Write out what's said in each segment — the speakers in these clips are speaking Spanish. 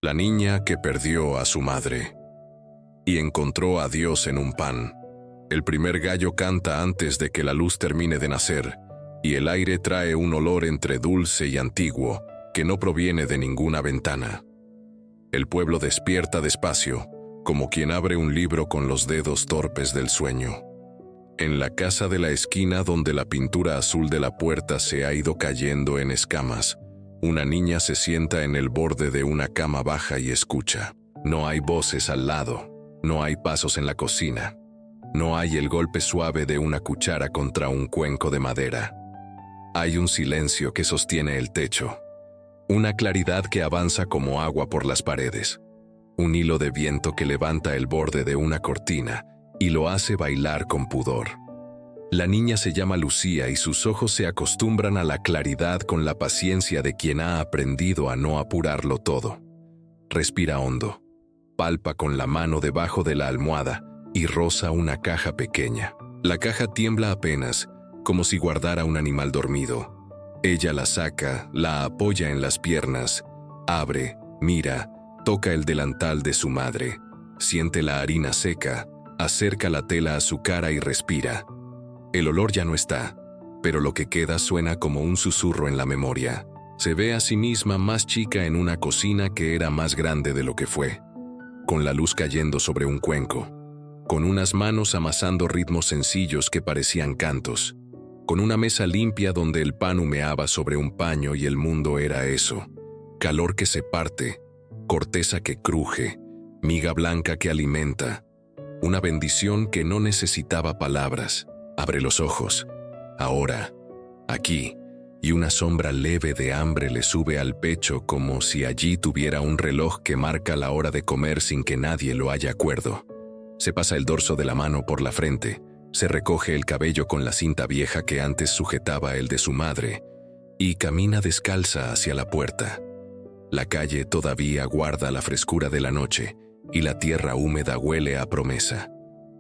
La niña que perdió a su madre y encontró a Dios en un pan. El primer gallo canta antes de que la luz termine de nacer, y el aire trae un olor entre dulce y antiguo que no proviene de ninguna ventana. El pueblo despierta despacio, como quien abre un libro con los dedos torpes del sueño. En la casa de la esquina donde la pintura azul de la puerta se ha ido cayendo en escamas, una niña se sienta en el borde de una cama baja y escucha. No hay voces al lado, no hay pasos en la cocina, no hay el golpe suave de una cuchara contra un cuenco de madera. Hay un silencio que sostiene el techo, una claridad que avanza como agua por las paredes, un hilo de viento que levanta el borde de una cortina y lo hace bailar con pudor. La niña se llama Lucía y sus ojos se acostumbran a la claridad con la paciencia de quien ha aprendido a no apurarlo todo. Respira hondo, palpa con la mano debajo de la almohada y roza una caja pequeña. La caja tiembla apenas, como si guardara un animal dormido. Ella la saca, la apoya en las piernas, abre, mira, toca el delantal de su madre, siente la harina seca, acerca la tela a su cara y respira. El olor ya no está, pero lo que queda suena como un susurro en la memoria. Se ve a sí misma más chica en una cocina que era más grande de lo que fue, con la luz cayendo sobre un cuenco, con unas manos amasando ritmos sencillos que parecían cantos, con una mesa limpia donde el pan humeaba sobre un paño y el mundo era eso: calor que se parte, corteza que cruje, miga blanca que alimenta, una bendición que no necesitaba palabras. Abre los ojos. Ahora, aquí, y una sombra leve de hambre le sube al pecho como si allí tuviera un reloj que marca la hora de comer sin que nadie lo haya acuerdo. Se pasa el dorso de la mano por la frente, se recoge el cabello con la cinta vieja que antes sujetaba el de su madre, y camina descalza hacia la puerta. La calle todavía guarda la frescura de la noche, y la tierra húmeda huele a promesa.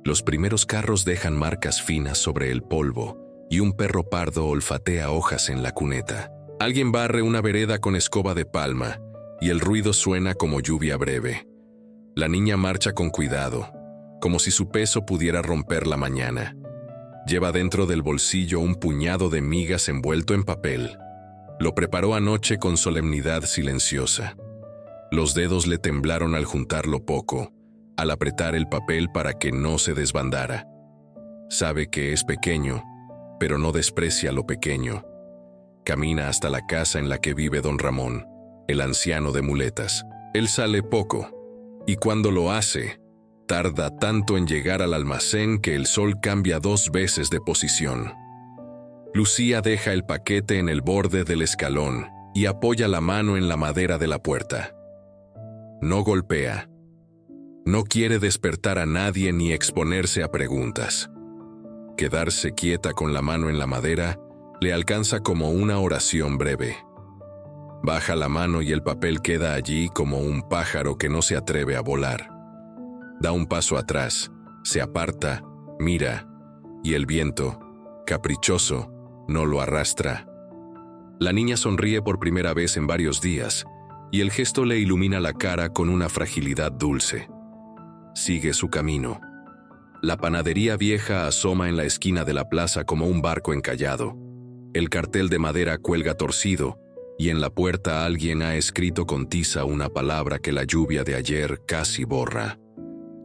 Los primeros carros dejan marcas finas sobre el polvo, y un perro pardo olfatea hojas en la cuneta. Alguien barre una vereda con escoba de palma, y el ruido suena como lluvia breve. La niña marcha con cuidado, como si su peso pudiera romper la mañana. Lleva dentro del bolsillo un puñado de migas envuelto en papel. Lo preparó anoche con solemnidad silenciosa. Los dedos le temblaron al juntarlo poco, al apretar el papel para que no se desbandara. Sabe que es pequeño, pero no desprecia lo pequeño. Camina hasta la casa en la que vive don Ramón, el anciano de muletas. Él sale poco, y cuando lo hace, tarda tanto en llegar al almacén que el sol cambia 2 veces de posición. Lucía deja el paquete en el borde del escalón y apoya la mano en la madera de la puerta. No golpea. No quiere despertar a nadie ni exponerse a preguntas. Quedarse quieta con la mano en la madera le alcanza como una oración breve. Baja la mano y el papel queda allí como un pájaro que no se atreve a volar. Da un paso atrás, se aparta, mira, y el viento, caprichoso, no lo arrastra. La niña sonríe por primera vez en varios días, y el gesto le ilumina la cara con una fragilidad dulce. Sigue su camino. La panadería vieja asoma en la esquina de la plaza como un barco encallado. El cartel de madera cuelga torcido, y en la puerta alguien ha escrito con tiza una palabra que la lluvia de ayer casi borra.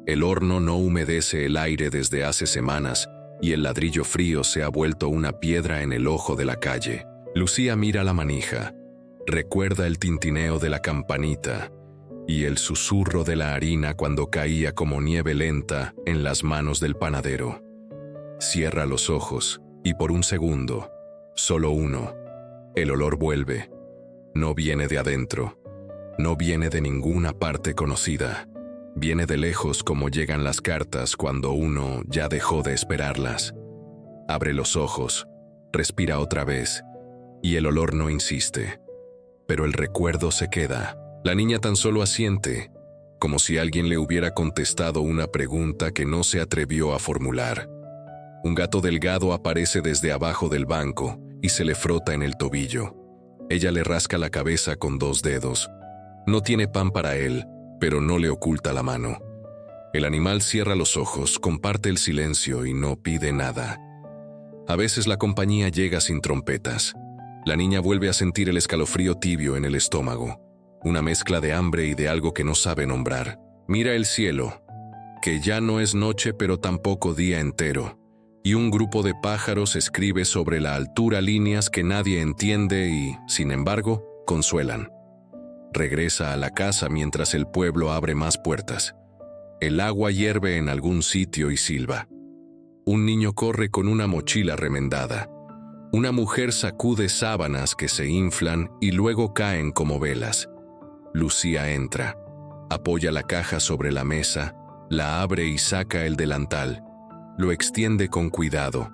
El horno no humedece el aire desde hace semanas, y el ladrillo frío se ha vuelto una piedra en el ojo de la calle. Lucía mira la manija, recuerda el tintineo de la campanita y el susurro de la harina cuando caía como nieve lenta en las manos del panadero. Cierra los ojos y por un segundo, solo uno, el olor vuelve. No viene de adentro, no viene de ninguna parte conocida. Viene de lejos como llegan las cartas cuando uno ya dejó de esperarlas. Abre los ojos, respira otra vez, y el olor no insiste. Pero el recuerdo se queda. La niña tan solo asiente, como si alguien le hubiera contestado una pregunta que no se atrevió a formular. Un gato delgado aparece desde abajo del banco y se le frota en el tobillo. Ella le rasca la cabeza con 2 dedos. No tiene pan para él, pero no le oculta la mano. El animal cierra los ojos, comparte el silencio y no pide nada. A veces la compañía llega sin trompetas. La niña vuelve a sentir el escalofrío tibio en el estómago, una mezcla de hambre y de algo que no sabe nombrar. Mira el cielo, que ya no es noche pero tampoco día entero, y un grupo de pájaros escribe sobre la altura líneas que nadie entiende y, sin embargo, consuelan. Regresa a la casa mientras el pueblo abre más puertas. El agua hierve en algún sitio y silba. Un niño corre con una mochila remendada. Una mujer sacude sábanas que se inflan y luego caen como velas. Lucía entra, apoya la caja sobre la mesa, la abre y saca el delantal. Lo extiende con cuidado,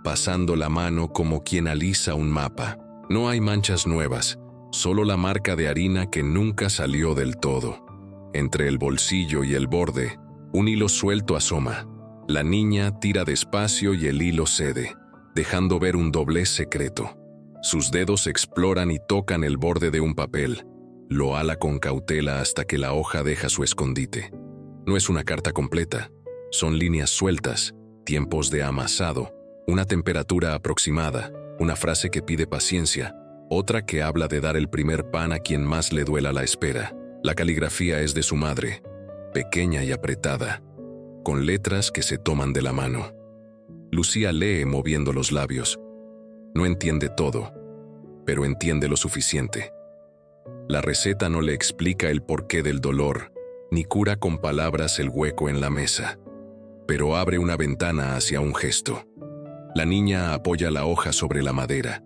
pasando la mano como quien alisa un mapa. No hay manchas nuevas, solo la marca de harina que nunca salió del todo. Entre el bolsillo y el borde, un hilo suelto asoma. La niña tira despacio y el hilo cede, dejando ver un doblez secreto. Sus dedos exploran y tocan el borde de un papel. Lo ala con cautela hasta que la hoja deja su escondite. No es una carta completa. Son líneas sueltas, tiempos de amasado, una temperatura aproximada, una frase que pide paciencia, otra que habla de dar el primer pan a quien más le duela la espera. La caligrafía es de su madre, pequeña y apretada, con letras que se toman de la mano. Lucía lee moviendo los labios. No entiende todo, pero entiende lo suficiente. La receta no le explica el porqué del dolor, ni cura con palabras el hueco en la mesa, pero abre una ventana hacia un gesto. La niña apoya la hoja sobre la madera,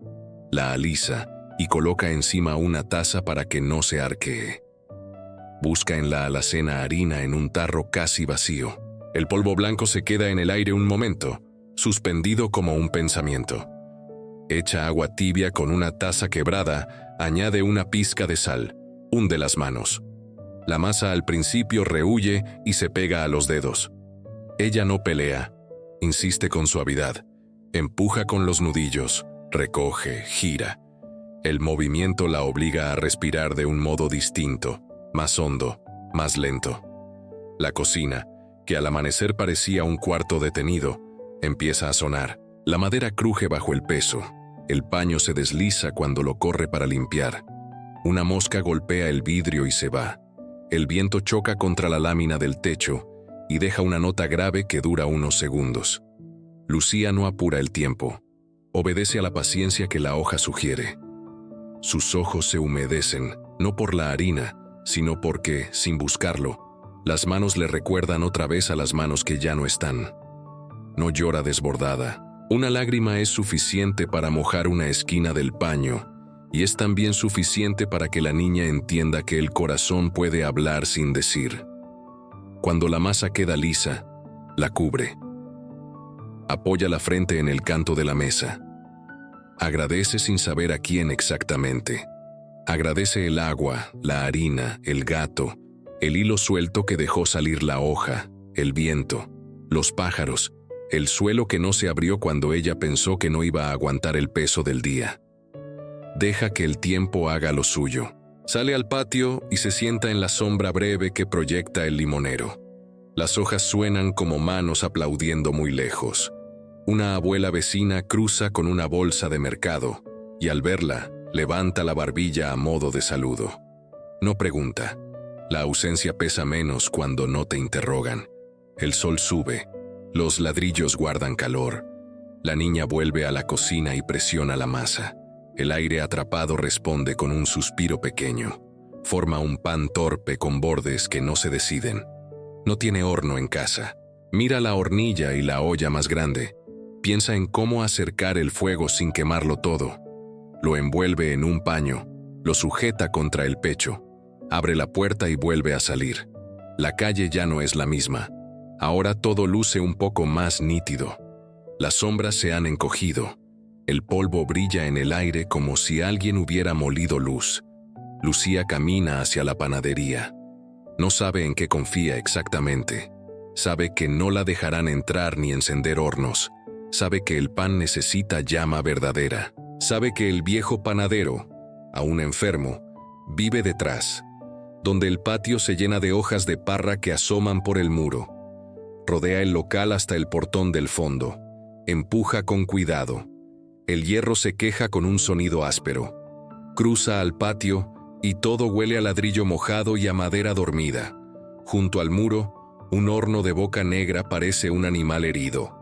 la alisa y coloca encima una taza para que no se arquee. Busca en la alacena harina en un tarro casi vacío. El polvo blanco se queda en el aire un momento, suspendido como un pensamiento. Echa agua tibia con una taza quebrada, añade una pizca de sal, hunde las manos. La masa al principio rehuye y se pega a los dedos. Ella no pelea, insiste con suavidad, empuja con los nudillos, recoge, gira. El movimiento la obliga a respirar de un modo distinto, más hondo, más lento. La cocina, que al amanecer parecía un cuarto detenido, empieza a sonar. La madera cruje bajo el peso. El paño se desliza cuando lo corre para limpiar. Una mosca golpea el vidrio y se va. El viento choca contra la lámina del techo y deja una nota grave que dura unos segundos. Lucía no apura el tiempo. Obedece a la paciencia que la hoja sugiere. Sus ojos se humedecen, no por la harina, sino porque, sin buscarlo, las manos le recuerdan otra vez a las manos que ya no están. No llora desbordada. Una lágrima es suficiente para mojar una esquina del paño, y es también suficiente para que la niña entienda que el corazón puede hablar sin decir. Cuando la masa queda lisa, la cubre. Apoya la frente en el canto de la mesa. Agradece sin saber a quién exactamente. Agradece el agua, la harina, el gato, el hilo suelto que dejó salir la hoja, el viento, los pájaros, el suelo que no se abrió cuando ella pensó que no iba a aguantar el peso del día. Deja que el tiempo haga lo suyo. Sale al patio y se sienta en la sombra breve que proyecta el limonero. Las hojas suenan como manos aplaudiendo muy lejos. Una abuela vecina cruza con una bolsa de mercado y al verla, levanta la barbilla a modo de saludo. No pregunta. La ausencia pesa menos cuando no te interrogan. El sol sube. Los ladrillos guardan calor. La niña vuelve a la cocina y presiona la masa. El aire atrapado responde con un suspiro pequeño. Forma un pan torpe con bordes que no se deciden. No tiene horno en casa. Mira la hornilla y la olla más grande. Piensa en cómo acercar el fuego sin quemarlo todo. Lo envuelve en un paño, lo sujeta contra el pecho, abre la puerta y vuelve a salir. La calle ya no es la misma. Ahora todo luce un poco más nítido. Las sombras se han encogido. El polvo brilla en el aire como si alguien hubiera molido luz. Lucía camina hacia la panadería. No sabe en qué confía exactamente. Sabe que no la dejarán entrar ni encender hornos. Sabe que el pan necesita llama verdadera. Sabe que el viejo panadero, aún enfermo, vive detrás. donde el patio se llena de hojas de parra que asoman por el muro. Rodea el local hasta el portón del fondo. Empuja con cuidado. El hierro se queja con un sonido áspero. Cruza al patio y todo huele a ladrillo mojado y a madera dormida. Junto al muro, un horno de boca negra parece un animal herido.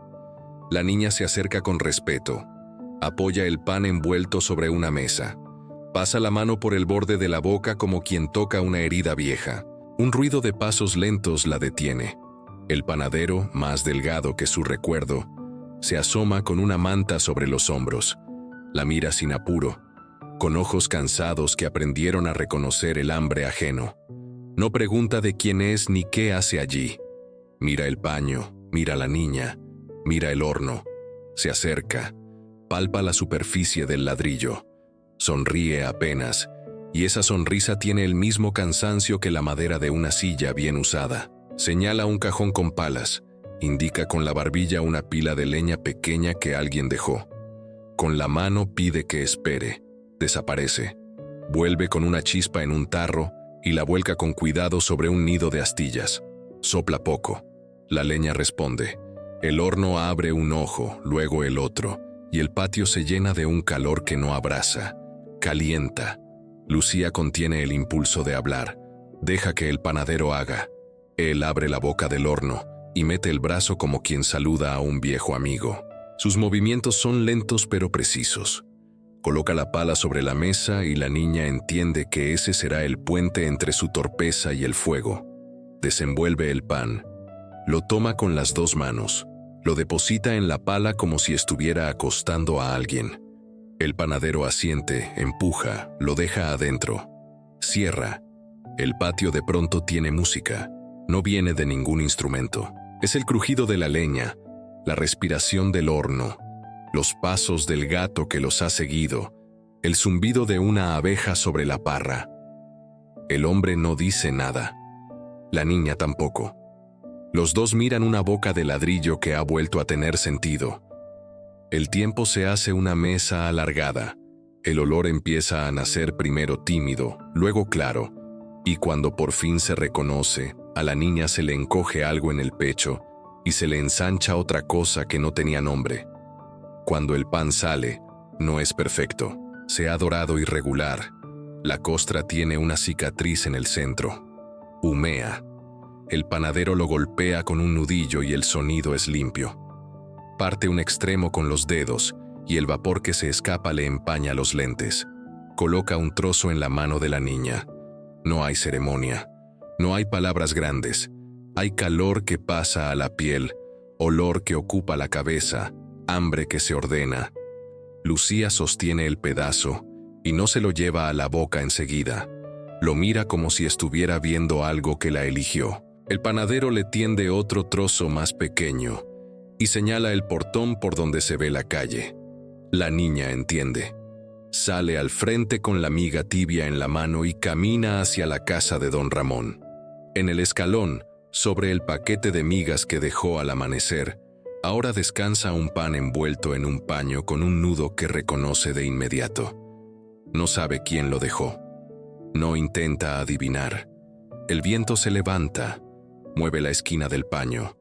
La niña se acerca con respeto. Apoya el pan envuelto sobre una mesa. Pasa la mano por el borde de la boca como quien toca una herida vieja. Un ruido de pasos lentos la detiene. El panadero, más delgado que su recuerdo, se asoma con una manta sobre los hombros. La mira sin apuro, con ojos cansados que aprendieron a reconocer el hambre ajeno. No pregunta de quién es ni qué hace allí. Mira el paño, mira a la niña, mira el horno. Se acerca, palpa la superficie del ladrillo. Sonríe apenas, y esa sonrisa tiene el mismo cansancio que la madera de una silla bien usada. Señala un cajón con palas, indica con la barbilla una pila de leña pequeña que alguien dejó. Con la mano pide que espere. Desaparece. Vuelve con una chispa en un tarro y la vuelca con cuidado sobre un nido de astillas. Sopla poco. La leña responde. El horno abre un ojo, luego el otro, y el patio se llena de un calor que no abrasa. Calienta. Lucía contiene el impulso de hablar. Deja que el panadero haga. Él abre la boca del horno y mete el brazo como quien saluda a un viejo amigo. Sus movimientos son lentos pero precisos. Coloca la pala sobre la mesa y la niña entiende que ese será el puente entre su torpeza y el fuego. Desenvuelve el pan. Lo toma con las dos manos. Lo deposita en la pala como si estuviera acostando a alguien. El panadero asiente, empuja, lo deja adentro. Cierra. El patio de pronto tiene música. No viene de ningún instrumento. Es el crujido de la leña, la respiración del horno, los pasos del gato que los ha seguido, el zumbido de una abeja sobre la parra. El hombre no dice nada. La niña tampoco. Los dos miran una boca de ladrillo que ha vuelto a tener sentido. El tiempo se hace una mesa alargada. El olor empieza a nacer primero tímido, luego claro, y cuando por fin se reconoce, a la niña se le encoge algo en el pecho y se le ensancha otra cosa que no tenía nombre. Cuando el pan sale, no es perfecto, se ha dorado irregular. La costra tiene una cicatriz en el centro. Humea. El panadero lo golpea con un nudillo y el sonido es limpio. Parte un extremo con los dedos y el vapor que se escapa le empaña los lentes. Coloca un trozo en la mano de la niña. No hay ceremonia. No hay palabras grandes. Hay calor que pasa a la piel, olor que ocupa la cabeza, hambre que se ordena. Lucía sostiene el pedazo y no se lo lleva a la boca enseguida. Lo mira como si estuviera viendo algo que la eligió. El panadero le tiende otro trozo más pequeño y señala el portón por donde se ve la calle. La niña entiende. Sale al frente con la miga tibia en la mano y camina hacia la casa de don Ramón. En el escalón, sobre el paquete de migas que dejó al amanecer, ahora descansa un pan envuelto en un paño con un nudo que reconoce de inmediato. No sabe quién lo dejó. No intenta adivinar. El viento se levanta, mueve la esquina del paño.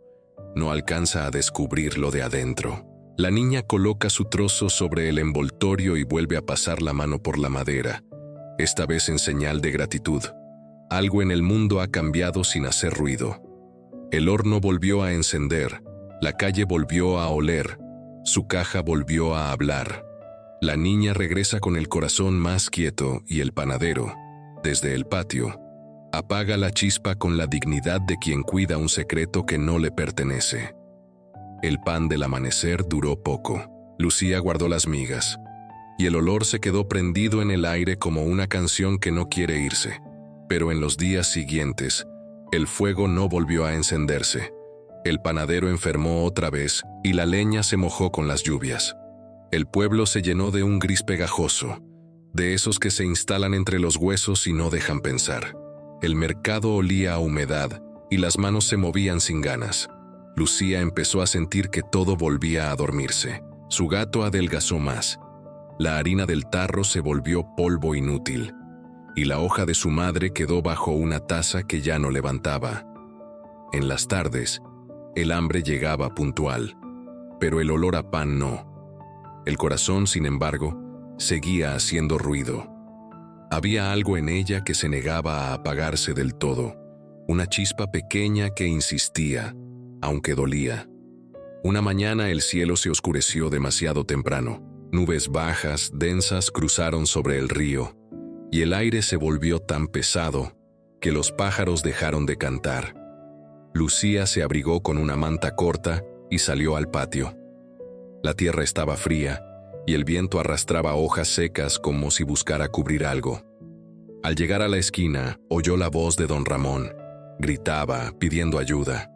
No alcanza a descubrir lo de adentro. La niña coloca su trozo sobre el envoltorio y vuelve a pasar la mano por la madera, esta vez en señal de gratitud. Algo en el mundo ha cambiado sin hacer ruido. El horno volvió a encender, la calle volvió a oler, su caja volvió a hablar. La niña regresa con el corazón más quieto y el panadero, desde el patio, apaga la chispa con la dignidad de quien cuida un secreto que no le pertenece. El pan del amanecer duró poco. Lucía guardó las migas, y el olor se quedó prendido en el aire como una canción que no quiere irse. Pero en los días siguientes, el fuego no volvió a encenderse. El panadero enfermó otra vez y la leña se mojó con las lluvias. El pueblo se llenó de un gris pegajoso, de esos que se instalan entre los huesos y no dejan pensar. El mercado olía a humedad y las manos se movían sin ganas. Lucía empezó a sentir que todo volvía a dormirse. Su gato adelgazó más. La harina del tarro se volvió polvo inútil. y la hoja de su madre quedó bajo una taza que ya no levantaba. En las tardes, el hambre llegaba puntual, pero el olor a pan no. El corazón, sin embargo, seguía haciendo ruido. Había algo en ella que se negaba a apagarse del todo, una chispa pequeña que insistía, aunque dolía. Una mañana el cielo se oscureció demasiado temprano. Nubes bajas, densas, cruzaron sobre el río, y el aire se volvió tan pesado que los pájaros dejaron de cantar. Lucía se abrigó con una manta corta y salió al patio. La tierra estaba fría, y el viento arrastraba hojas secas como si buscara cubrir algo. Al llegar a la esquina, oyó la voz de don Ramón. Gritaba, pidiendo ayuda.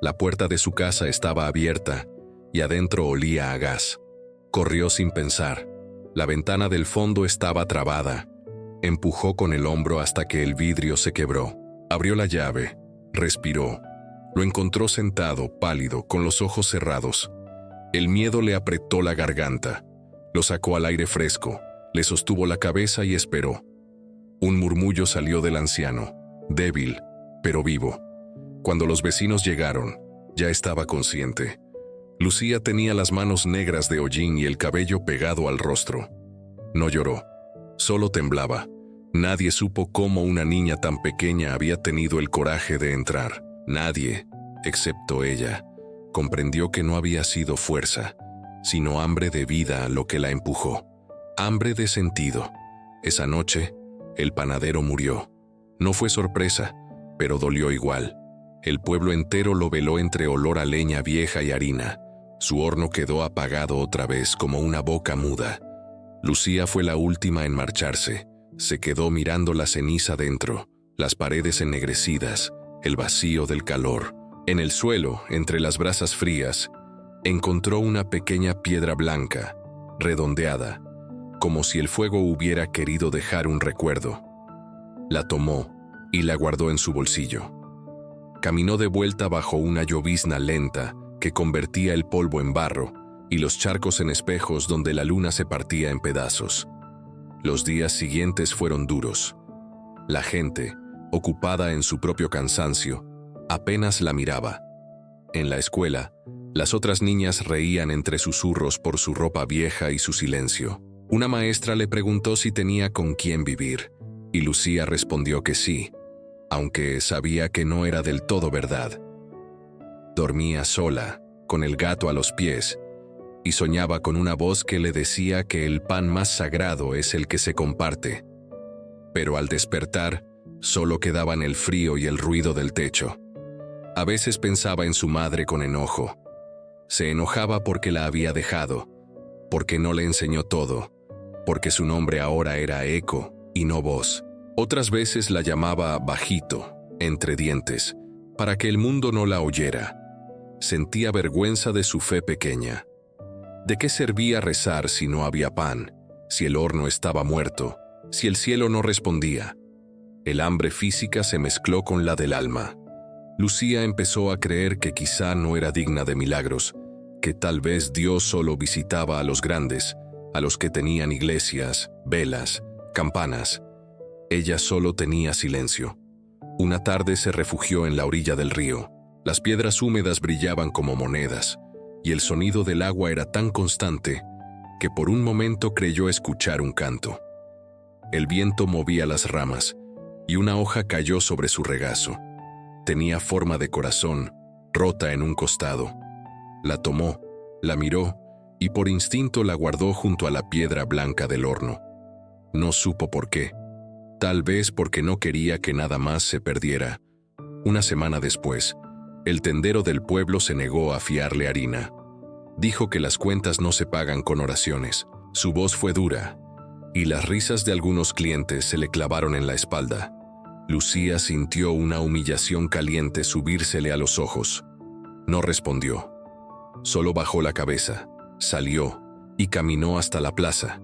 La puerta de su casa estaba abierta, y adentro olía a gas. Corrió sin pensar. La ventana del fondo estaba trabada. Empujó con el hombro hasta que el vidrio se quebró. Abrió la llave. Respiró. Lo encontró sentado, pálido, con los ojos cerrados. El miedo le apretó la garganta. Lo sacó al aire fresco, le sostuvo la cabeza y esperó. Un murmullo salió del anciano, débil, pero vivo. Cuando los vecinos llegaron, ya estaba consciente. Lucía tenía las manos negras de hollín y el cabello pegado al rostro. No lloró, solo temblaba. Nadie supo cómo una niña tan pequeña había tenido el coraje de entrar. Nadie, excepto ella, comprendió que no había sido fuerza, sino hambre de vida lo que la empujó. Hambre de sentido. Esa noche, el panadero murió. No fue sorpresa, pero dolió igual. El pueblo entero lo veló entre olor a leña vieja y harina. Su horno quedó apagado otra vez como una boca muda. Lucía fue la última en marcharse. Se quedó mirando la ceniza dentro, las paredes ennegrecidas, el vacío del calor. En el suelo, entre las brasas frías, encontró una pequeña piedra blanca, redondeada, como si el fuego hubiera querido dejar un recuerdo. La tomó y la guardó en su bolsillo. Caminó de vuelta bajo una llovizna lenta que convertía el polvo en barro y los charcos en espejos donde la luna se partía en pedazos. Los días siguientes fueron duros. La gente, ocupada en su propio cansancio, apenas la miraba. En la escuela, las otras niñas reían entre susurros por su ropa vieja y su silencio. Una maestra le preguntó si tenía con quién vivir, y Lucía respondió que sí, aunque sabía que no era del todo verdad. Dormía sola, con el gato a los pies, y soñaba con una voz que le decía que el pan más sagrado es el que se comparte. Pero al despertar, solo quedaban el frío y el ruido del techo. A veces pensaba en su madre con enojo. Se enojaba porque la había dejado, porque no le enseñó todo, porque su nombre ahora era Eco y no voz. Otras veces la llamaba bajito, entre dientes, para que el mundo no la oyera. Sentía vergüenza de su fe pequeña. ¿De qué servía rezar si no había pan, si el horno estaba muerto, si el cielo no respondía? El hambre física se mezcló con la del alma. Lucía empezó a creer que quizá no era digna de milagros, que tal vez Dios solo visitaba a los grandes, a los que tenían iglesias, velas, campanas. Ella solo tenía silencio. Una tarde se refugió en la orilla del río. Las piedras húmedas brillaban como monedas, y el sonido del agua era tan constante que por un momento creyó escuchar un canto. El viento movía las ramas, y una hoja cayó sobre su regazo. Tenía forma de corazón, rota en un costado. La tomó, la miró, y por instinto la guardó junto a la piedra blanca del horno. No supo por qué. Tal vez porque no quería que nada más se perdiera. Una semana después, el tendero del pueblo se negó a fiarle harina. Dijo que las cuentas no se pagan con oraciones. Su voz fue dura, y las risas de algunos clientes se le clavaron en la espalda. Lucía sintió una humillación caliente subírsele a los ojos. No respondió. Solo bajó la cabeza, salió y caminó hasta la plaza.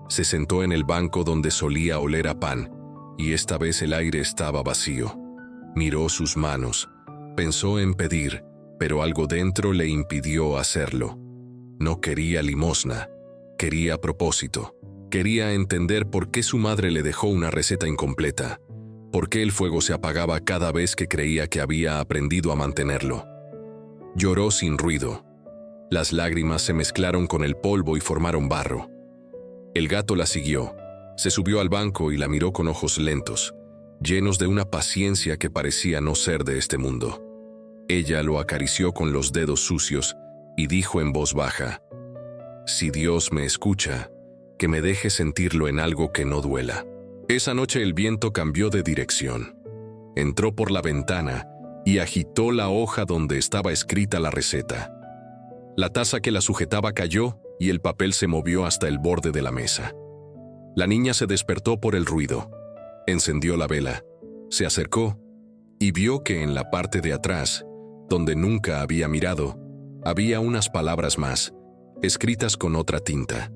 Se sentó en el banco donde solía oler a pan, y esta vez el aire estaba vacío. Miró sus manos, pensó en pedir, pero algo dentro le impidió hacerlo. No quería limosna, quería propósito. Quería entender por qué su madre le dejó una receta incompleta, por qué el fuego se apagaba cada vez que creía que había aprendido a mantenerlo. Lloró sin ruido. Las lágrimas se mezclaron con el polvo y formaron barro. El gato la siguió, se subió al banco y la miró con ojos lentos, llenos de una paciencia que parecía no ser de este mundo. Ella lo acarició con los dedos sucios y dijo en voz baja: «Si Dios me escucha, que me deje sentirlo en algo que no duela». Esa noche el viento cambió de dirección. Entró por la ventana y agitó la hoja donde estaba escrita la receta. La taza que la sujetaba cayó y el papel se movió hasta el borde de la mesa. La niña se despertó por el ruido. Encendió la vela, se acercó y vio que en la parte de atrás, donde nunca había mirado, había unas palabras más, escritas con otra tinta.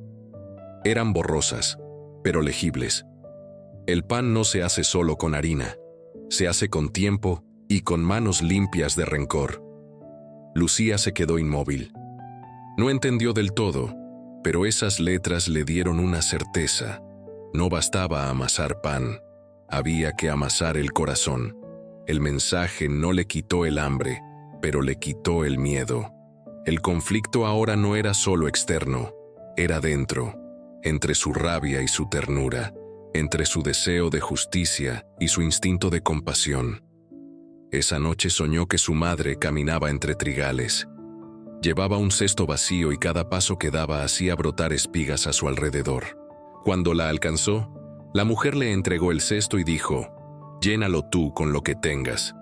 Eran borrosas, pero legibles. El pan no se hace solo con harina, se hace con tiempo y con manos limpias de rencor. Lucía se quedó inmóvil. No entendió del todo, pero esas letras le dieron una certeza. No bastaba amasar pan, había que amasar el corazón. El mensaje no le quitó el hambre, pero le quitó el miedo. El conflicto ahora no era solo externo, era dentro, entre su rabia y su ternura, entre su deseo de justicia y su instinto de compasión. Esa noche soñó que su madre caminaba entre trigales. Llevaba un cesto vacío y cada paso que daba hacía brotar espigas a su alrededor. Cuando la alcanzó, la mujer le entregó el cesto y dijo: «Llénalo tú con lo que tengas».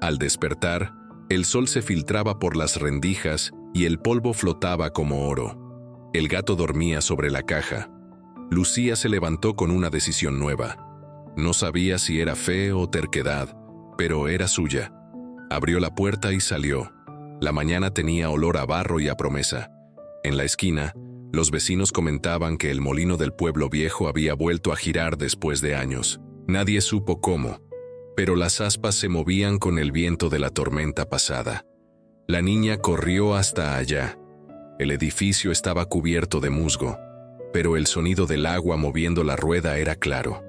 Al despertar, el sol se filtraba por las rendijas y el polvo flotaba como oro. El gato dormía sobre la caja. Lucía se levantó con una decisión nueva. No sabía si era fe o terquedad, pero era suya. Abrió la puerta y salió. La mañana tenía olor a barro y a promesa. En la esquina, los vecinos comentaban que el molino del pueblo viejo había vuelto a girar después de años. Nadie supo cómo, pero las aspas se movían con el viento de la tormenta pasada. La niña corrió hasta allá. El edificio estaba cubierto de musgo, pero el sonido del agua moviendo la rueda era claro.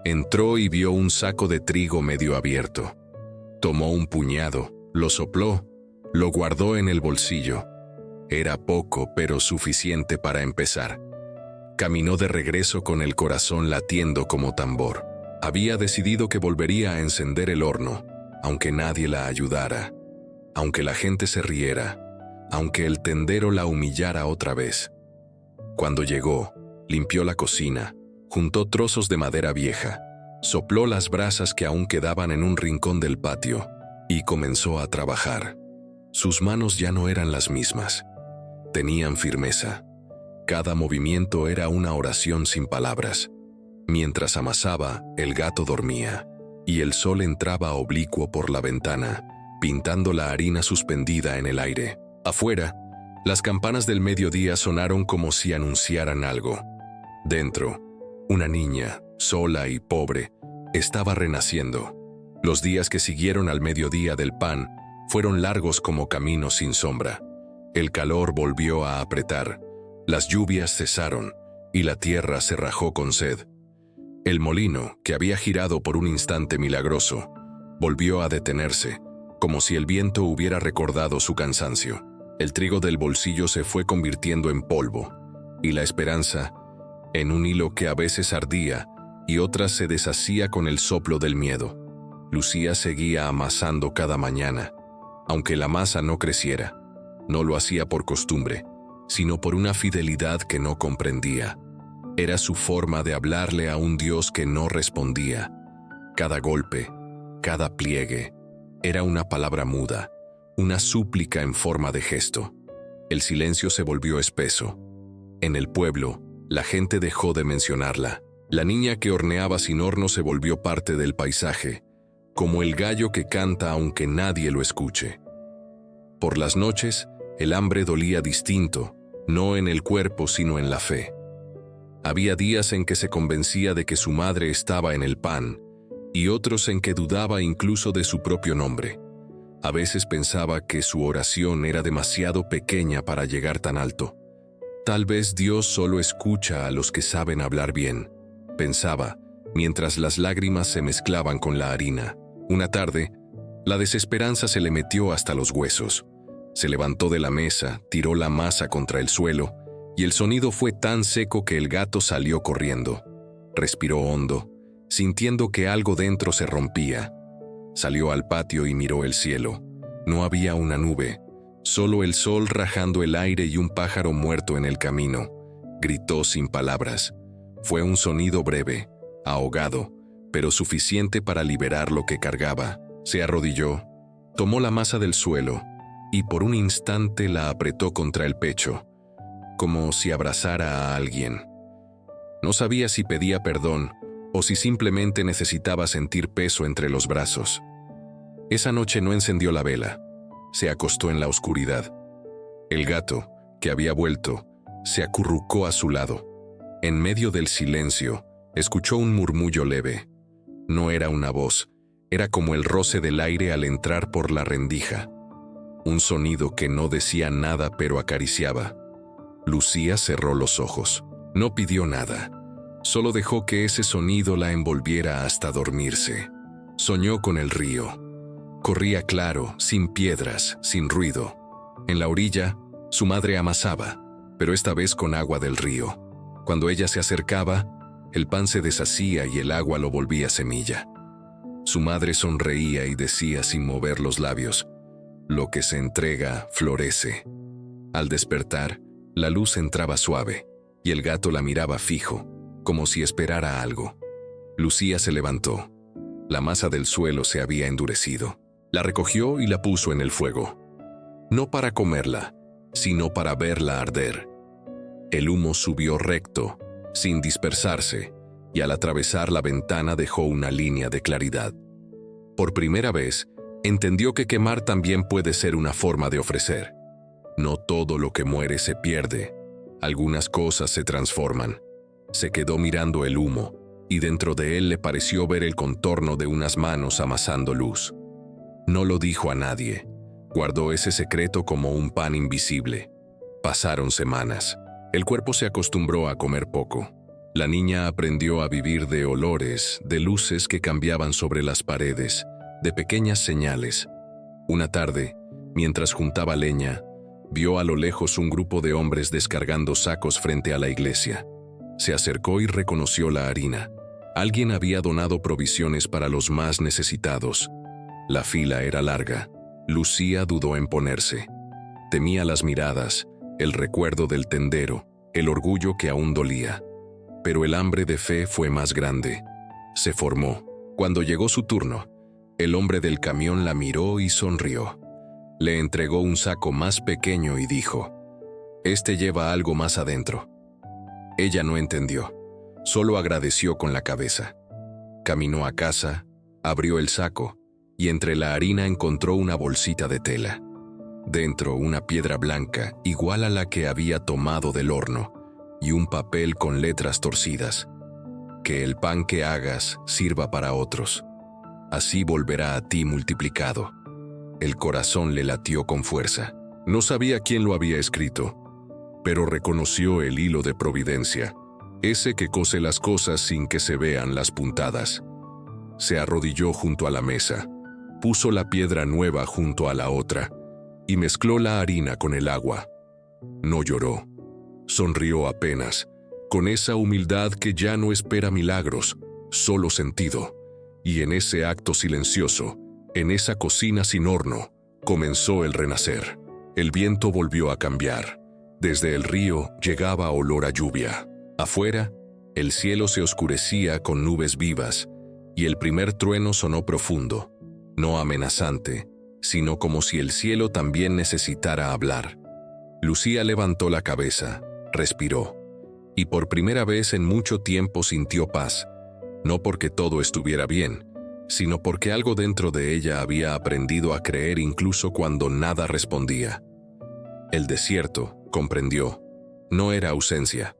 Entró y vio un saco de trigo medio abierto. Tomó un puñado, lo sopló, lo guardó en el bolsillo. Era poco, pero suficiente para empezar. Caminó de regreso con el corazón latiendo como tambor. Había decidido que volvería a encender el horno, aunque nadie la ayudara, aunque la gente se riera, aunque el tendero la humillara otra vez. Cuando llegó, limpió la cocina, juntó trozos de madera vieja, sopló las brasas que aún quedaban en un rincón del patio y comenzó a trabajar. Sus manos ya no eran las mismas. Tenían firmeza. Cada movimiento era una oración sin palabras. Mientras amasaba, el gato dormía, y el sol entraba oblicuo por la ventana, pintando la harina suspendida en el aire. Afuera, las campanas del mediodía sonaron como si anunciaran algo. Dentro, una niña, sola y pobre, estaba renaciendo. Los días que siguieron al mediodía del pan fueron largos como caminos sin sombra. El calor volvió a apretar, las lluvias cesaron y la tierra se rajó con sed. El molino, que había girado por un instante milagroso, volvió a detenerse, como si el viento hubiera recordado su cansancio. El trigo del bolsillo se fue convirtiendo en polvo, y la esperanza en un hilo que a veces ardía y otras se deshacía con el soplo del miedo. Lucía seguía amasando cada mañana, aunque la masa no creciera. No lo hacía por costumbre, sino por una fidelidad que no comprendía. Era su forma de hablarle a un Dios que no respondía. Cada golpe, cada pliegue, era una palabra muda, una súplica en forma de gesto. El silencio se volvió espeso. En el pueblo, la gente dejó de mencionarla. La niña que horneaba sin horno se volvió parte del paisaje, como el gallo que canta aunque nadie lo escuche. Por las noches, el hambre dolía distinto, no en el cuerpo sino en la fe. Había días en que se convencía de que su madre estaba en el pan, y otros en que dudaba incluso de su propio nombre. A veces pensaba que su oración era demasiado pequeña para llegar tan alto. Tal vez Dios solo escucha a los que saben hablar bien, pensaba, mientras las lágrimas se mezclaban con la harina. Una tarde, la desesperanza se le metió hasta los huesos. Se levantó de la mesa, tiró la masa contra el suelo, y el sonido fue tan seco que el gato salió corriendo. Respiró hondo, sintiendo que algo dentro se rompía. Salió al patio y miró el cielo. No había una nube, solo el sol rajando el aire y un pájaro muerto en el camino. Gritó sin palabras. Fue un sonido breve, ahogado, pero suficiente para liberar lo que cargaba. Se arrodilló, tomó la masa del suelo y por un instante la apretó contra el pecho, como si abrazara a alguien. No sabía si pedía perdón o si simplemente necesitaba sentir peso entre los brazos. Esa noche no encendió la vela. Se acostó en la oscuridad. El gato, que había vuelto, se acurrucó a su lado. En medio del silencio, escuchó un murmullo leve. No era una voz, era como el roce del aire al entrar por la rendija. Un sonido que no decía nada pero acariciaba. Lucía cerró los ojos. No pidió nada. Solo dejó que ese sonido la envolviera hasta dormirse. Soñó con el río. Corría claro, sin piedras, sin ruido. En la orilla, su madre amasaba, pero esta vez con agua del río. Cuando ella se acercaba, el pan se deshacía y el agua lo volvía semilla. Su madre sonreía y decía sin mover los labios: «Lo que se entrega, florece». Al despertar, la luz entraba suave, y el gato la miraba fijo, como si esperara algo. Lucía se levantó. La masa del suelo se había endurecido. La recogió y la puso en el fuego. No para comerla, sino para verla arder. El humo subió recto, sin dispersarse, y al atravesar la ventana dejó una línea de claridad. Por primera vez, entendió que quemar también puede ser una forma de ofrecer. No todo lo que muere se pierde. Algunas cosas se transforman. Se quedó mirando el humo, y dentro de él le pareció ver el contorno de unas manos amasando luz. No lo dijo a nadie. Guardó ese secreto como un pan invisible. Pasaron semanas. El cuerpo se acostumbró a comer poco. La niña aprendió a vivir de olores, de luces que cambiaban sobre las paredes, de pequeñas señales. Una tarde, mientras juntaba leña, vio a lo lejos un grupo de hombres descargando sacos frente a la iglesia. Se acercó y reconoció la harina. Alguien había donado provisiones para los más necesitados. La fila era larga. Lucía dudó en ponerse. Temía las miradas, el recuerdo del tendero, el orgullo que aún dolía. Pero el hambre de fe fue más grande. Se formó. Cuando llegó su turno, el hombre del camión la miró y sonrió. Le entregó un saco más pequeño y dijo: «Este lleva algo más adentro». Ella no entendió, solo agradeció con la cabeza. Caminó a casa, abrió el saco y entre la harina encontró una bolsita de tela. Dentro una piedra blanca igual a la que había tomado del horno y un papel con letras torcidas. «Que el pan que hagas sirva para otros. Así volverá a ti multiplicado». El corazón le latió con fuerza. No sabía quién lo había escrito, pero reconoció el hilo de providencia, ese que cose las cosas sin que se vean las puntadas. Se arrodilló junto a la mesa, puso la piedra nueva junto a la otra y mezcló la harina con el agua. No lloró, sonrió apenas, con esa humildad que ya no espera milagros, solo sentido. Y en ese acto silencioso, en esa cocina sin horno, comenzó el renacer. El viento volvió a cambiar. Desde el río llegaba olor a lluvia. Afuera, el cielo se oscurecía con nubes vivas, y el primer trueno sonó profundo, no amenazante, sino como si el cielo también necesitara hablar. Lucía levantó la cabeza, respiró, y por primera vez en mucho tiempo sintió paz, no porque todo estuviera bien, sino porque algo dentro de ella había aprendido a creer incluso cuando nada respondía. El desierto, comprendió, no era ausencia,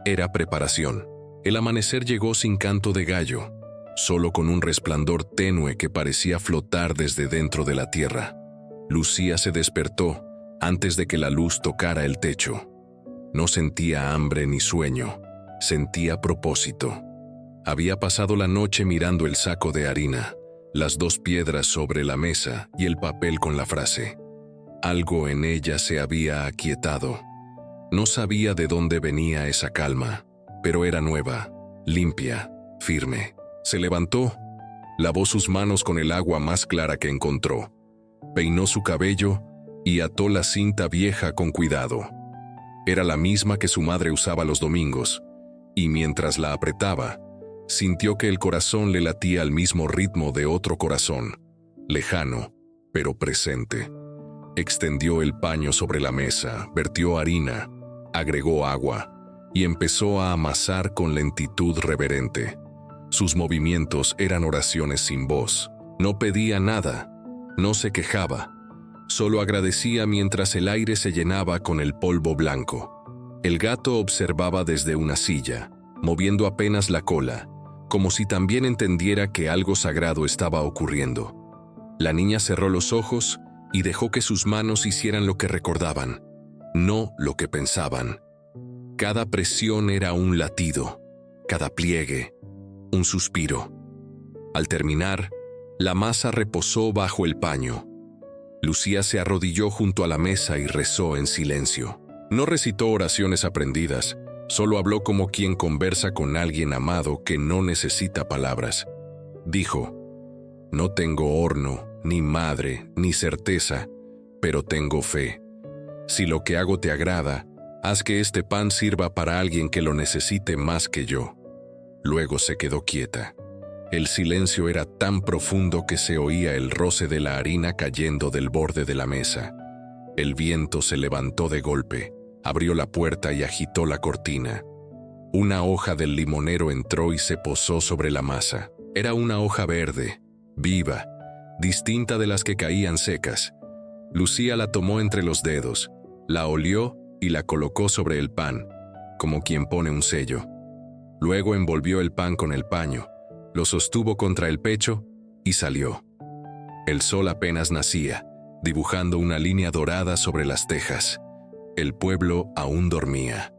era preparación. El amanecer llegó sin canto de gallo, solo con un resplandor tenue que parecía flotar desde dentro de la tierra. Lucía se despertó antes de que la luz tocara el techo. No sentía hambre ni sueño, sentía propósito. Había pasado la noche mirando el saco de harina, las 2 piedras sobre la mesa y el papel con la frase. Algo en ella se había aquietado. No sabía de dónde venía esa calma, pero era nueva, limpia, firme. Se levantó, lavó sus manos con el agua más clara que encontró, peinó su cabello y ató la cinta vieja con cuidado. Era la misma que su madre usaba los domingos, y mientras la apretaba, sintió que el corazón le latía al mismo ritmo de otro corazón, lejano, pero presente. Extendió el paño sobre la mesa, vertió harina, agregó agua y empezó a amasar con lentitud reverente. Sus movimientos eran oraciones sin voz. No pedía nada, no se quejaba, solo agradecía mientras el aire se llenaba con el polvo blanco. El gato observaba desde una silla, moviendo apenas la cola, como si también entendiera que algo sagrado estaba ocurriendo. La niña cerró los ojos y dejó que sus manos hicieran lo que recordaban, no lo que pensaban. Cada presión era un latido, cada pliegue, un suspiro. Al terminar, la masa reposó bajo el paño. Lucía se arrodilló junto a la mesa y rezó en silencio. No recitó oraciones aprendidas, solo habló como quien conversa con alguien amado que no necesita palabras. Dijo: «No tengo horno, ni madre, ni certeza, pero tengo fe. Si lo que hago te agrada, haz que este pan sirva para alguien que lo necesite más que yo». Luego se quedó quieta. El silencio era tan profundo que se oía el roce de la harina cayendo del borde de la mesa. El viento se levantó de golpe, abrió la puerta y agitó la cortina. Una hoja del limonero entró y se posó sobre la masa. Era una hoja verde, viva, distinta de las que caían secas. Lucía la tomó entre los dedos, la olió y la colocó sobre el pan, como quien pone un sello. Luego envolvió el pan con el paño, lo sostuvo contra el pecho y salió. El sol apenas nacía, dibujando una línea dorada sobre las tejas. El pueblo aún dormía.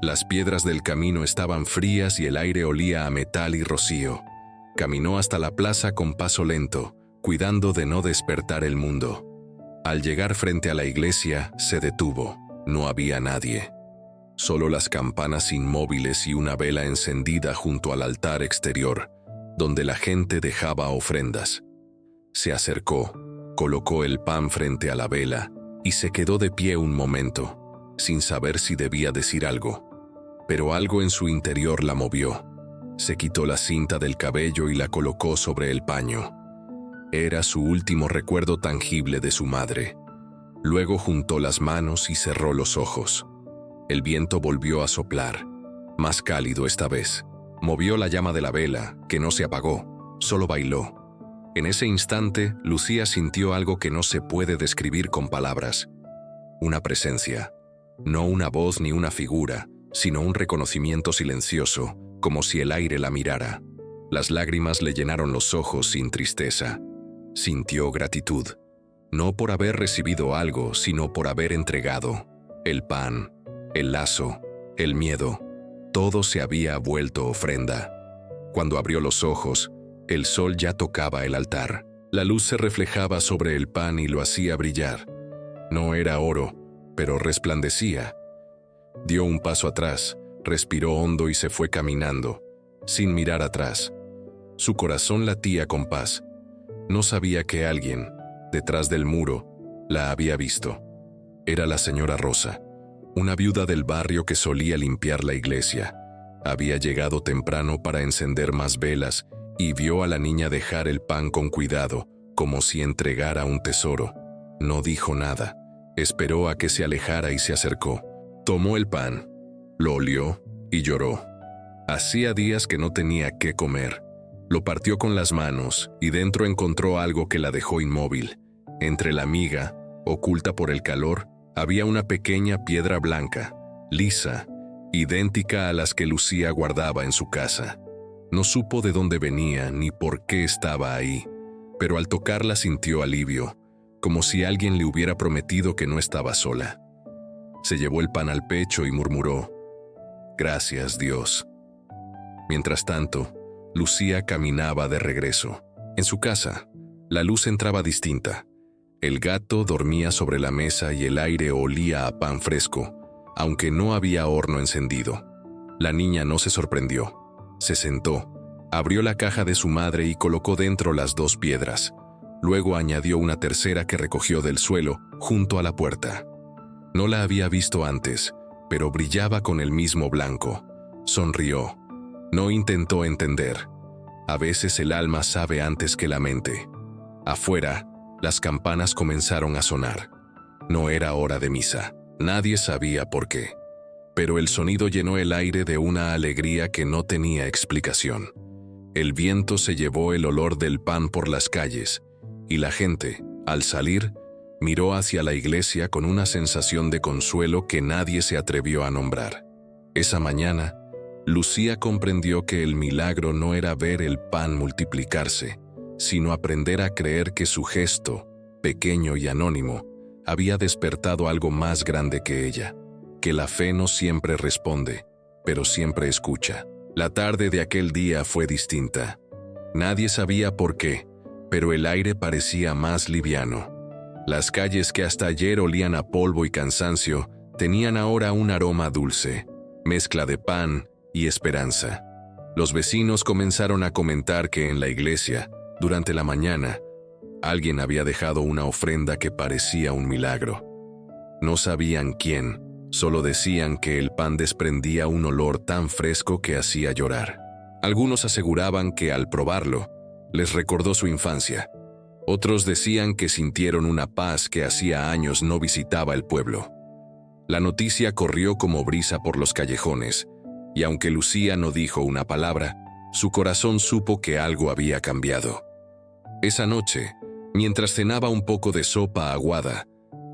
Las piedras del camino estaban frías y el aire olía a metal y rocío. Caminó hasta la plaza con paso lento, cuidando de no despertar el mundo. Al llegar frente a la iglesia, se detuvo. No había nadie. Solo las campanas inmóviles y una vela encendida junto al altar exterior, donde la gente dejaba ofrendas. Se acercó, colocó el pan frente a la vela y se quedó de pie un momento, sin saber si debía decir algo. Pero algo en su interior la movió. Se quitó la cinta del cabello y la colocó sobre el paño. Era su último recuerdo tangible de su madre. Luego juntó las manos y cerró los ojos. El viento volvió a soplar, más cálido esta vez. Movió la llama de la vela, que no se apagó, solo bailó. En ese instante, Lucía sintió algo que no se puede describir con palabras. Una presencia. No una voz ni una figura, sino un reconocimiento silencioso, como si el aire la mirara. Las lágrimas le llenaron los ojos sin tristeza. Sintió gratitud, no por haber recibido algo, sino por haber entregado. El pan, el lazo, el miedo, todo se había vuelto ofrenda. Cuando abrió los ojos, el sol ya tocaba el altar. La luz se reflejaba sobre el pan y lo hacía brillar. No era oro, pero resplandecía. Dio un paso atrás, respiró hondo y se fue caminando, sin mirar atrás. Su corazón latía con paz. No sabía que alguien, detrás del muro, la había visto. Era la señora Rosa, una viuda del barrio que solía limpiar la iglesia. Había llegado temprano para encender más velas y vio a la niña dejar el pan con cuidado, como si entregara un tesoro. No dijo nada. Esperó a que se alejara y se acercó. Tomó el pan, lo olió y lloró. Hacía días que no tenía qué comer. Lo partió con las manos y dentro encontró algo que la dejó inmóvil. Entre la miga, oculta por el calor, había una pequeña piedra blanca, lisa, idéntica a las que Lucía guardaba en su casa. No supo de dónde venía ni por qué estaba ahí, pero al tocarla sintió alivio, como si alguien le hubiera prometido que no estaba sola. Se llevó el pan al pecho y murmuró: «Gracias, Dios». Mientras tanto, Lucía caminaba de regreso. En su casa, la luz entraba distinta. El gato dormía sobre la mesa y el aire olía a pan fresco, aunque no había horno encendido. La niña no se sorprendió. Se sentó, abrió la caja de su madre y colocó dentro las 2 piedras. Luego añadió una tercera que recogió del suelo, junto a la puerta. No la había visto antes, pero brillaba con el mismo blanco. Sonrió. No intentó entender. A veces el alma sabe antes que la mente. Afuera, las campanas comenzaron a sonar. No era hora de misa. Nadie sabía por qué. Pero el sonido llenó el aire de una alegría que no tenía explicación. El viento se llevó el olor del pan por las calles, y la gente, al salir, miró hacia la iglesia con una sensación de consuelo que nadie se atrevió a nombrar. Esa mañana, Lucía comprendió que el milagro no era ver el pan multiplicarse, sino aprender a creer que su gesto, pequeño y anónimo, había despertado algo más grande que ella, que la fe no siempre responde, pero siempre escucha. La tarde de aquel día fue distinta. Nadie sabía por qué, pero el aire parecía más liviano. Las calles que hasta ayer olían a polvo y cansancio tenían ahora un aroma dulce, mezcla de pan y esperanza. Los vecinos comenzaron a comentar que en la iglesia, durante la mañana, alguien había dejado una ofrenda que parecía un milagro. No sabían quién, solo decían que el pan desprendía un olor tan fresco que hacía llorar. Algunos aseguraban que al probarlo, les recordó su infancia. Otros decían que sintieron una paz que hacía años no visitaba el pueblo. La noticia corrió como brisa por los callejones, y aunque Lucía no dijo una palabra, su corazón supo que algo había cambiado. Esa noche, mientras cenaba un poco de sopa aguada,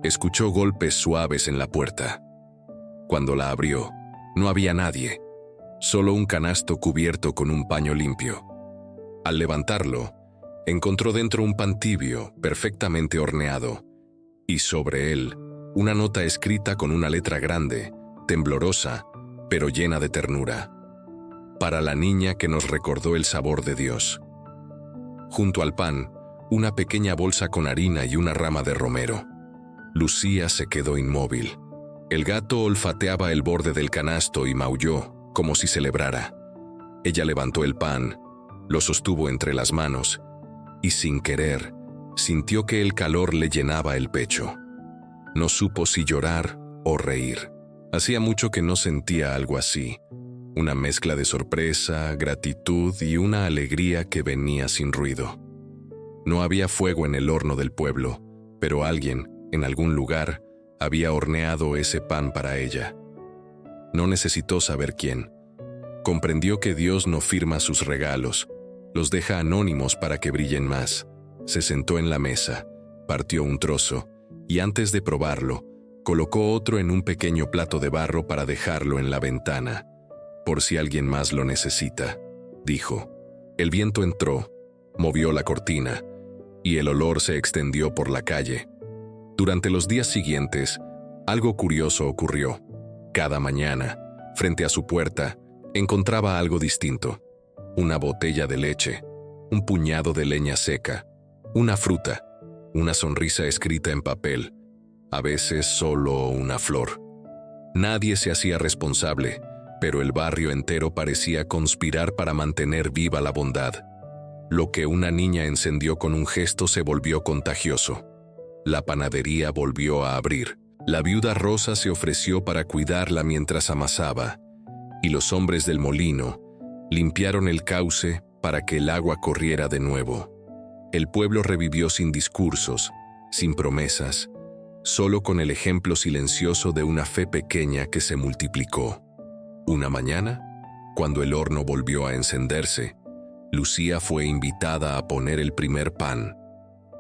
escuchó golpes suaves en la puerta. Cuando la abrió, no había nadie, solo un canasto cubierto con un paño limpio. Al levantarlo, encontró dentro un pan tibio, perfectamente horneado, y sobre él, una nota escrita con una letra grande, temblorosa, pero llena de ternura. Para la niña que nos recordó el sabor de Dios. Junto al pan, una pequeña bolsa con harina y una rama de romero. Lucía se quedó inmóvil. El gato olfateaba el borde del canasto y maulló, como si celebrara. Ella levantó el pan, lo sostuvo entre las manos, y sin querer, sintió que el calor le llenaba el pecho. No supo si llorar o reír. Hacía mucho que no sentía algo así, una mezcla de sorpresa, gratitud y una alegría que venía sin ruido. No había fuego en el horno del pueblo, pero alguien, en algún lugar, había horneado ese pan para ella. No necesitó saber quién. Comprendió que Dios no firma sus regalos, los deja anónimos para que brillen más. Se sentó en la mesa, partió un trozo, y antes de probarlo, colocó otro en un pequeño plato de barro para dejarlo en la ventana. Por si alguien más lo necesita, dijo. El viento entró, movió la cortina, y el olor se extendió por la calle. Durante los días siguientes, algo curioso ocurrió. Cada mañana, frente a su puerta, encontraba algo distinto. Una botella de leche, un puñado de leña seca, una fruta, una sonrisa escrita en papel, a veces solo una flor. Nadie se hacía responsable, pero el barrio entero parecía conspirar para mantener viva la bondad. Lo que una niña encendió con un gesto se volvió contagioso. La panadería volvió a abrir. La viuda Rosa se ofreció para cuidarla mientras amasaba, y los hombres del molino limpiaron el cauce para que el agua corriera de nuevo. El pueblo revivió sin discursos, sin promesas, solo con el ejemplo silencioso de una fe pequeña que se multiplicó. Una mañana, cuando el horno volvió a encenderse, Lucía fue invitada a poner el primer pan.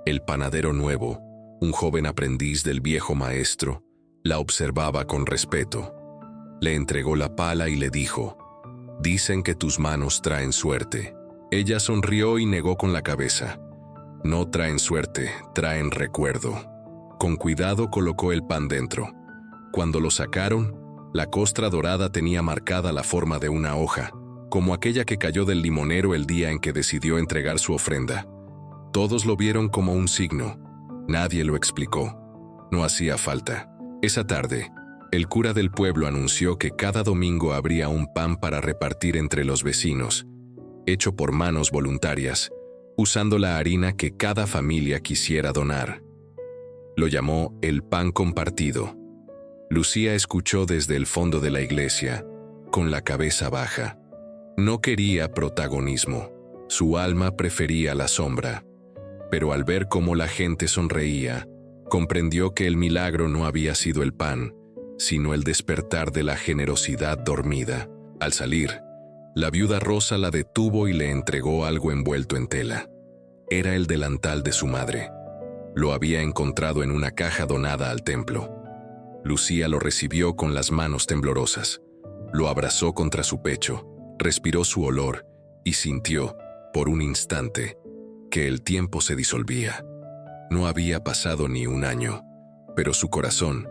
El panadero nuevo, un joven aprendiz del viejo maestro, la observaba con respeto. Le entregó la pala y le dijo: «Dicen que tus manos traen suerte». Ella sonrió y negó con la cabeza. «No traen suerte, traen recuerdo». Con cuidado colocó el pan dentro. Cuando lo sacaron, la costra dorada tenía marcada la forma de una hoja, como aquella que cayó del limonero el día en que decidió entregar su ofrenda. Todos lo vieron como un signo. Nadie lo explicó. No hacía falta. Esa tarde, el cura del pueblo anunció que cada domingo habría un pan para repartir entre los vecinos, hecho por manos voluntarias, usando la harina que cada familia quisiera donar. Lo llamó el pan compartido. Lucía escuchó desde el fondo de la iglesia, con la cabeza baja. No quería protagonismo. Su alma prefería la sombra. Pero al ver cómo la gente sonreía, comprendió que el milagro no había sido el pan, sino el despertar de la generosidad dormida. Al salir, la viuda Rosa la detuvo y le entregó algo envuelto en tela. Era el delantal de su madre. Lo había encontrado en una caja donada al templo. Lucía lo recibió con las manos temblorosas. Lo abrazó contra su pecho, respiró su olor y sintió, por un instante, que el tiempo se disolvía. No había pasado ni un año, pero su corazón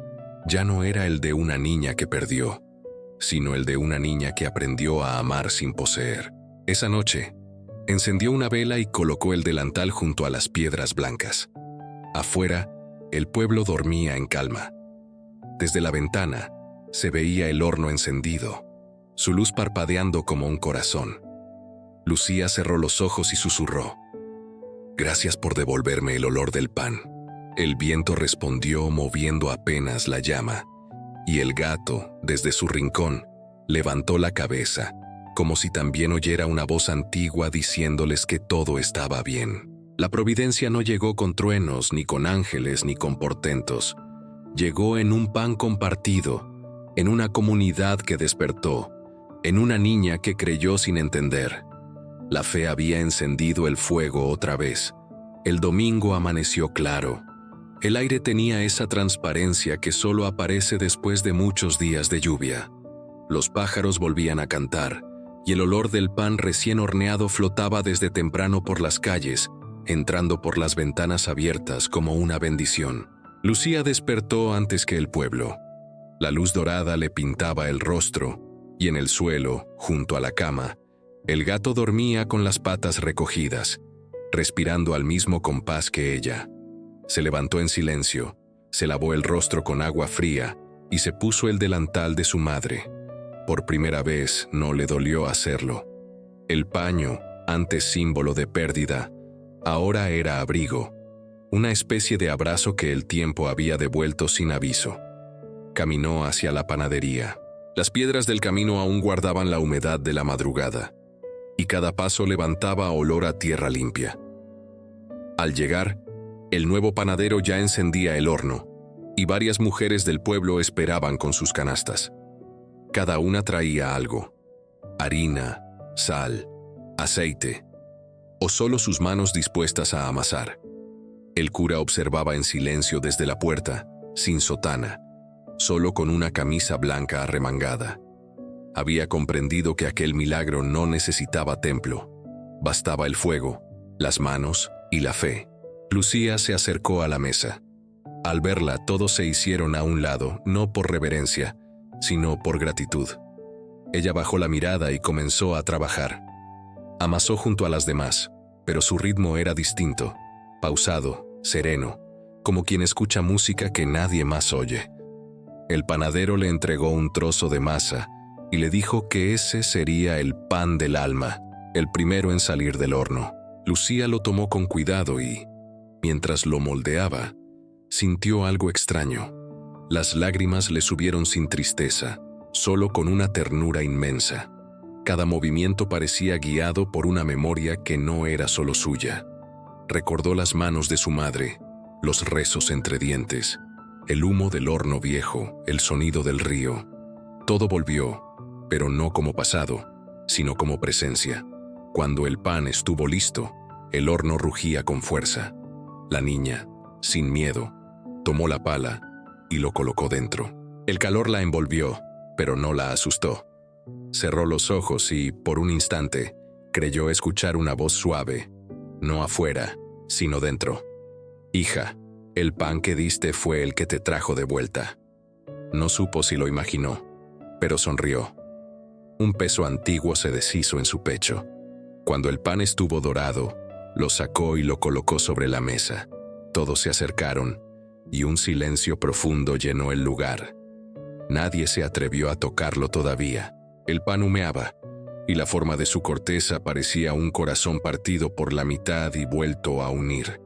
ya no era el de una niña que perdió, sino el de una niña que aprendió a amar sin poseer. Esa noche, encendió una vela y colocó el delantal junto a las piedras blancas. Afuera, el pueblo dormía en calma. Desde la ventana, se veía el horno encendido, su luz parpadeando como un corazón. Lucía cerró los ojos y susurró: «Gracias por devolverme el olor del pan». El viento respondió moviendo apenas la llama, y el gato, desde su rincón, levantó la cabeza, como si también oyera una voz antigua diciéndoles que todo estaba bien. La providencia no llegó con truenos, ni con ángeles, ni con portentos. Llegó en un pan compartido, en una comunidad que despertó, en una niña que creyó sin entender. La fe había encendido el fuego otra vez. El domingo amaneció claro. El aire tenía esa transparencia que solo aparece después de muchos días de lluvia. Los pájaros volvían a cantar, y el olor del pan recién horneado flotaba desde temprano por las calles, entrando por las ventanas abiertas como una bendición. Lucía despertó antes que el pueblo. La luz dorada le pintaba el rostro, y en el suelo, junto a la cama, el gato dormía con las patas recogidas, respirando al mismo compás que ella. Se levantó en silencio, se lavó el rostro con agua fría y se puso el delantal de su madre. Por primera vez no le dolió hacerlo. El paño, antes símbolo de pérdida, ahora era abrigo, una especie de abrazo que el tiempo había devuelto sin aviso. Caminó hacia la panadería. Las piedras del camino aún guardaban la humedad de la madrugada, y cada paso levantaba olor a tierra limpia. Al llegar, el nuevo panadero ya encendía el horno, y varias mujeres del pueblo esperaban con sus canastas. Cada una traía algo: harina, sal, aceite, o solo sus manos dispuestas a amasar. El cura observaba en silencio desde la puerta, sin sotana, solo con una camisa blanca arremangada. Había comprendido que aquel milagro no necesitaba templo. Bastaba el fuego, las manos y la fe. Lucía se acercó a la mesa. Al verla, todos se hicieron a un lado, no por reverencia, sino por gratitud. Ella bajó la mirada y comenzó a trabajar. Amasó junto a las demás, pero su ritmo era distinto, pausado, sereno, como quien escucha música que nadie más oye. El panadero le entregó un trozo de masa y le dijo que ese sería el pan del alma, el primero en salir del horno. Lucía lo tomó con cuidado y, mientras lo moldeaba, sintió algo extraño. Las lágrimas le subieron sin tristeza, solo con una ternura inmensa. Cada movimiento parecía guiado por una memoria que no era solo suya. Recordó las manos de su madre, los rezos entre dientes, el humo del horno viejo, el sonido del río. Todo volvió, pero no como pasado, sino como presencia. Cuando el pan estuvo listo, el horno rugía con fuerza. La niña, sin miedo, tomó la pala y lo colocó dentro. El calor la envolvió, pero no la asustó. Cerró los ojos y, por un instante, creyó escuchar una voz suave, no afuera, sino dentro. «Hija, el pan que diste fue el que te trajo de vuelta». No supo si lo imaginó, pero sonrió. Un peso antiguo se deshizo en su pecho. Cuando el pan estuvo dorado, lo sacó y lo colocó sobre la mesa. Todos se acercaron, y un silencio profundo llenó el lugar. Nadie se atrevió a tocarlo todavía. El pan humeaba, y la forma de su corteza parecía un corazón partido por la mitad y vuelto a unir.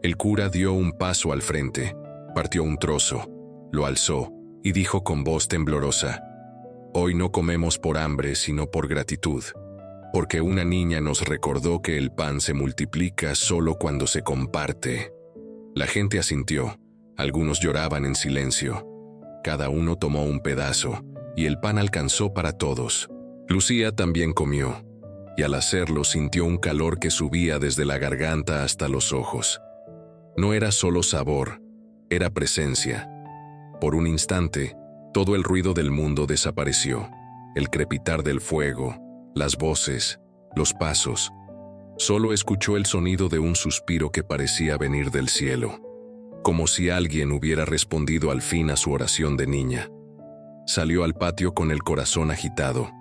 El cura dio un paso al frente, partió un trozo, lo alzó y dijo con voz temblorosa: «Hoy no comemos por hambre, sino por gratitud, porque una niña nos recordó que el pan se multiplica solo cuando se comparte». La gente asintió, algunos lloraban en silencio. Cada uno tomó un pedazo, y el pan alcanzó para todos. Lucía también comió, y al hacerlo sintió un calor que subía desde la garganta hasta los ojos. No era solo sabor, era presencia. Por un instante, todo el ruido del mundo desapareció. El crepitar del fuego, las voces, los pasos. Solo escuchó el sonido de un suspiro que parecía venir del cielo, como si alguien hubiera respondido al fin a su oración de niña. Salió al patio con el corazón agitado.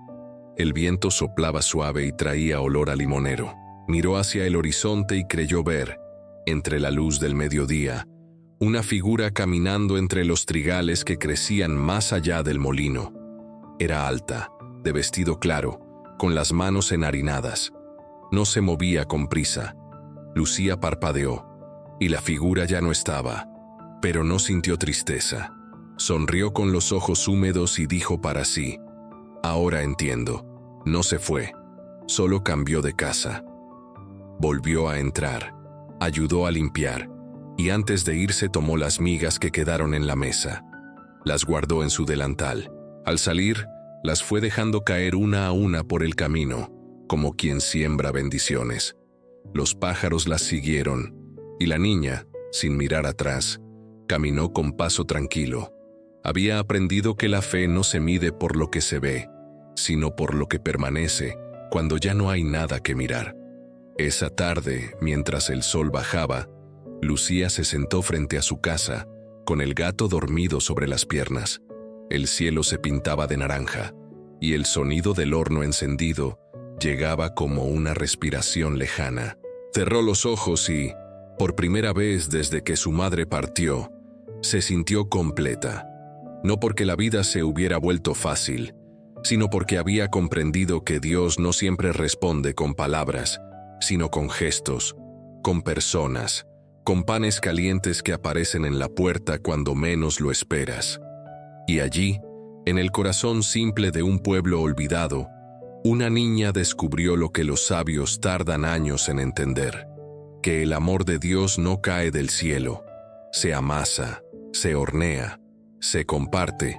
El viento soplaba suave y traía olor a limonero. Miró hacia el horizonte y creyó ver, entre la luz del mediodía, una figura caminando entre los trigales que crecían más allá del molino. Era alta, de vestido claro, con las manos enharinadas. No se movía con prisa. Lucía parpadeó, y la figura ya no estaba, pero no sintió tristeza. Sonrió con los ojos húmedos y dijo para sí: «Ahora entiendo. No se fue, solo cambió de casa». Volvió a entrar, ayudó a limpiar, y antes de irse tomó las migas que quedaron en la mesa. Las guardó en su delantal. Al salir, las fue dejando caer una a una por el camino, como quien siembra bendiciones. Los pájaros las siguieron, y la niña, sin mirar atrás, caminó con paso tranquilo. Había aprendido que la fe no se mide por lo que se ve, sino por lo que permanece cuando ya no hay nada que mirar. Esa tarde, mientras el sol bajaba, Lucía se sentó frente a su casa, con el gato dormido sobre las piernas. El cielo se pintaba de naranja, y el sonido del horno encendido llegaba como una respiración lejana. Cerró los ojos y, por primera vez desde que su madre partió, se sintió completa. No porque la vida se hubiera vuelto fácil, sino porque había comprendido que Dios no siempre responde con palabras, sino con gestos, con personas, con panes calientes que aparecen en la puerta cuando menos lo esperas. Y allí, en el corazón simple de un pueblo olvidado, una niña descubrió lo que los sabios tardan años en entender: que el amor de Dios no cae del cielo, se amasa, se hornea, se comparte